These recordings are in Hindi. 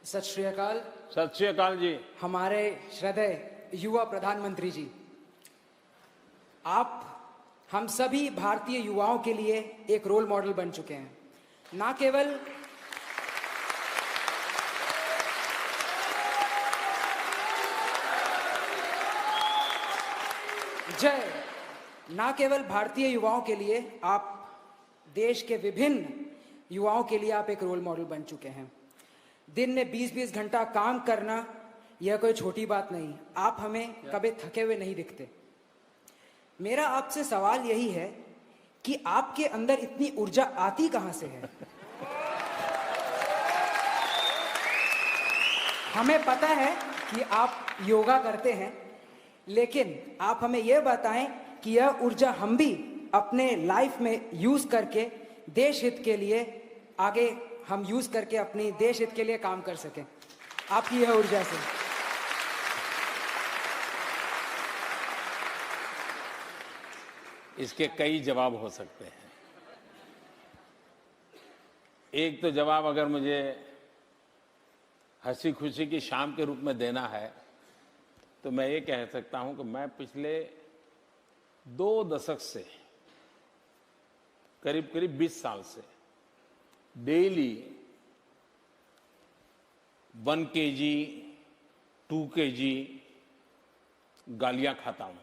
सत श्री अकाल। सत श्री अकाल जी। हमारे श्रद्धेय युवा प्रधानमंत्री जी, आप हम सभी भारतीय युवाओं के लिए एक रोल मॉडल बन चुके हैं। ना केवल भारतीय युवाओं के लिए, आप देश के विभिन्न युवाओं के लिए आप एक रोल मॉडल बन चुके हैं। दिन में 20-20 घंटा काम करना यह कोई छोटी बात नहीं। आप हमें कभी थके हुए नहीं दिखते। मेरा आपसे सवाल यही है कि आपके अंदर इतनी ऊर्जा आती कहां से है? हमें पता है कि आप योगा करते हैं, लेकिन आप हमें यह बताएं कि यह ऊर्जा हम भी अपने लाइफ में यूज करके देश हित के लिए आगे हम यूज करके अपनी देश हित के लिए काम कर सकें आपकी यह ऊर्जा से। इसके कई जवाब हो सकते हैं। एक तो जवाब अगर मुझे हंसी खुशी की शाम के रूप में देना है तो मैं ये कह सकता हूं कि मैं पिछले 2 दशक से करीब 20 साल से डेली 1 kg 2 kg गालियां खाता हूं।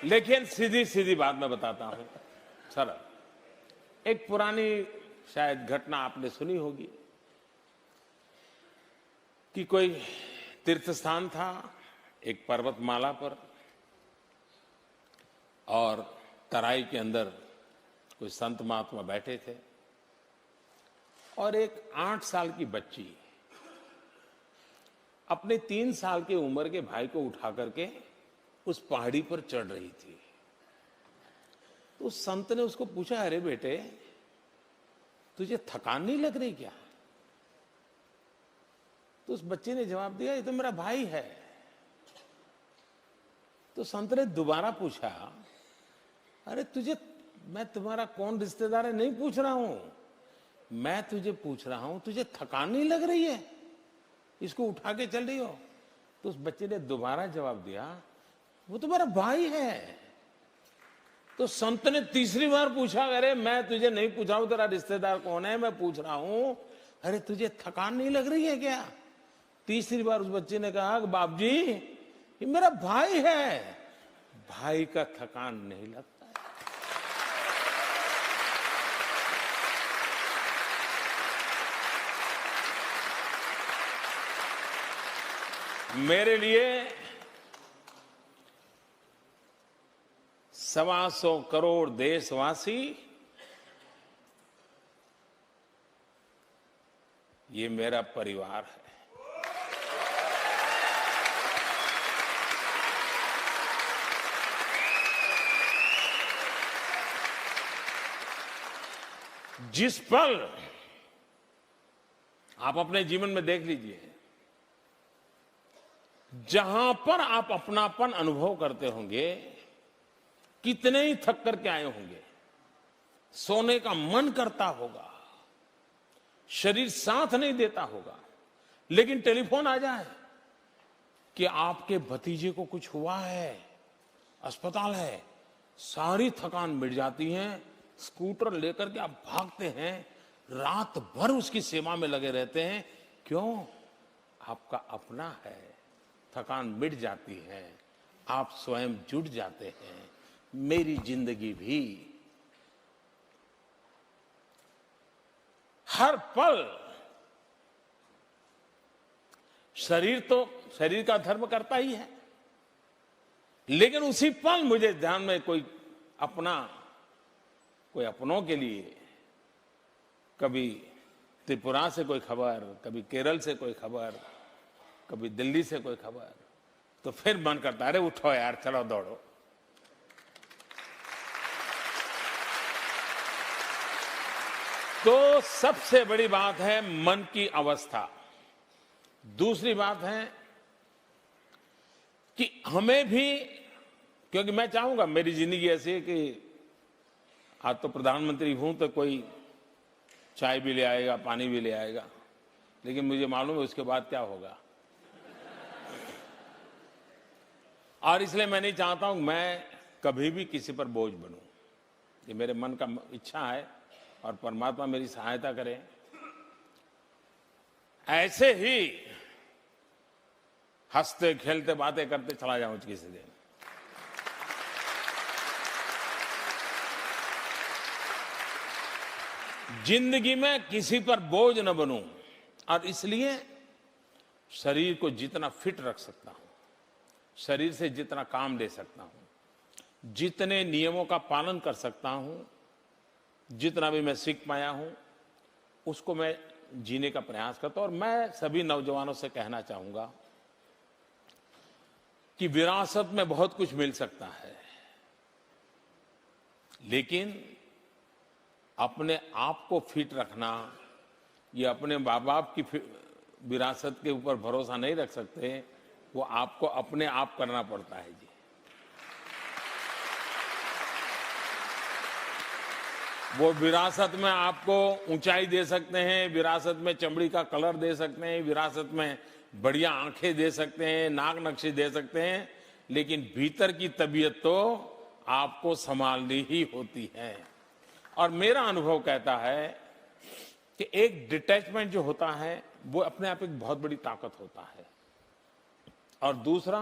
लेकिन सीधी सीधी बात मैं बताता हूं सरल। एक पुरानी शायद घटना आपने सुनी होगी कि कोई तीर्थ स्थान था एक पर्वतमाला पर, और तराई के अंदर कोई संत महात्मा बैठे थे, और एक 8 साल की बच्ची अपने 3 साल की उम्र के भाई को उठा करके उस पहाड़ी पर चढ़ रही थी। तो उस संत ने उसको पूछा, अरे बेटे तुझे थकान नहीं लग रही क्या? तो उस बच्चे ने जवाब दिया, ये तो मेरा भाई है। तो संत ने दोबारा पूछा, अरे तुझे, मैं तुम्हारा कौन रिश्तेदार है नहीं पूछ रहा हूं, मैं तुझे पूछ रहा हूं तुझे थकान नहीं लग रही है, इसको उठा के चल रही हो? तो उस बच्चे ने दोबारा जवाब दिया, वो तो मेरा भाई है। तो संत ने तीसरी बार पूछा, अरे मैं तुझे नहीं पूछा हूं तेरा रिश्तेदार कौन है, मैं पूछ रहा हूं अरे तुझे थकान नहीं लग रही है क्या? तीसरी बार उस बच्चे ने कहा, बाप जी ये मेरा भाई है, भाई का थकान नहीं लगता है। मेरे लिए 125 करोड़ देशवासी ये मेरा परिवार है। जिस पल आप अपने जीवन में देख लीजिए, जहां पर आप अपनापन अनुभव करते होंगे, कितने ही थक करके आए होंगे, सोने का मन करता होगा, शरीर साथ नहीं देता होगा, लेकिन टेलीफोन आ जाए कि आपके भतीजे को कुछ हुआ है, अस्पताल है, सारी थकान मिट जाती है। स्कूटर लेकर के आप भागते हैं, रात भर उसकी सेवा में लगे रहते हैं। क्यों? आपका अपना है, थकान मिट जाती है, आप स्वयं जुट जाते हैं। मेरी जिंदगी भी हर पल, शरीर का धर्म करता ही है, लेकिन उसी पल मुझे ध्यान में कोई अपनों के लिए, कभी त्रिपुरा से कोई खबर, कभी केरल से कोई खबर, कभी दिल्ली से कोई खबर, तो फिर मन करता है अरे उठो यार, चलो दौड़ो। तो सबसे बड़ी बात है मन की अवस्था। दूसरी बात है कि हमें भी, क्योंकि मैं चाहूंगा मेरी जिंदगी ऐसी है कि आज तो प्रधानमंत्री हूं तो कोई चाय भी ले आएगा, पानी भी ले आएगा, लेकिन मुझे मालूम है उसके बाद क्या होगा। और इसलिए मैं नहीं चाहता हूं मैं कभी भी किसी पर बोझ बनूं। ये मेरे मन का इच्छा है और परमात्मा मेरी सहायता करे। ऐसे ही हंसते खेलते बातें करते चला जाऊं किसी दिन। जिंदगी में किसी पर बोझ न बनूं, और इसलिए शरीर को जितना फिट रख सकता हूं, शरीर से जितना काम ले सकता हूं, जितने नियमों का पालन कर सकता हूं, जितना भी मैं सीख पाया हूं, उसको मैं जीने का प्रयास करता हूं। और मैं सभी नौजवानों से कहना चाहूंगा कि विरासत में बहुत कुछ मिल सकता है, लेकिन अपने आप को फिट रखना, ये अपने माँ बाप की विरासत के ऊपर भरोसा नहीं रख सकते, वो आपको अपने आप करना पड़ता है जी। वो विरासत में आपको ऊंचाई दे सकते हैं, विरासत में चमड़ी का कलर दे सकते हैं, विरासत में बढ़िया आंखें दे सकते हैं, नाक नक्शे दे सकते हैं, लेकिन भीतर की तबीयत तो आपको संभालनी ही होती है। और मेरा अनुभव कहता है कि एक डिटैचमेंट जो होता है वो अपने आप एक बहुत बड़ी ताकत होता है। और दूसरा,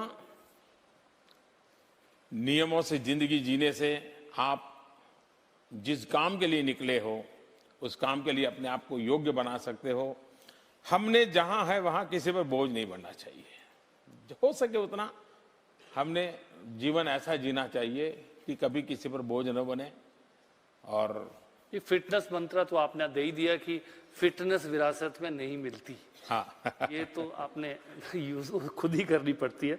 नियमों से जिंदगी जीने से आप जिस काम के लिए निकले हो उस काम के लिए अपने आप को योग्य बना सकते हो। हमने जहां है वहां किसी पर बोझ नहीं बनना चाहिए। हो सके उतना हमने जीवन ऐसा जीना चाहिए कि कभी किसी पर बोझ न बने। और ये फिटनेस मंत्र तो आपने दे ही दिया कि फिटनेस विरासत में नहीं मिलती। हाँ ये तो आपने यूज खुद ही करनी पड़ती है।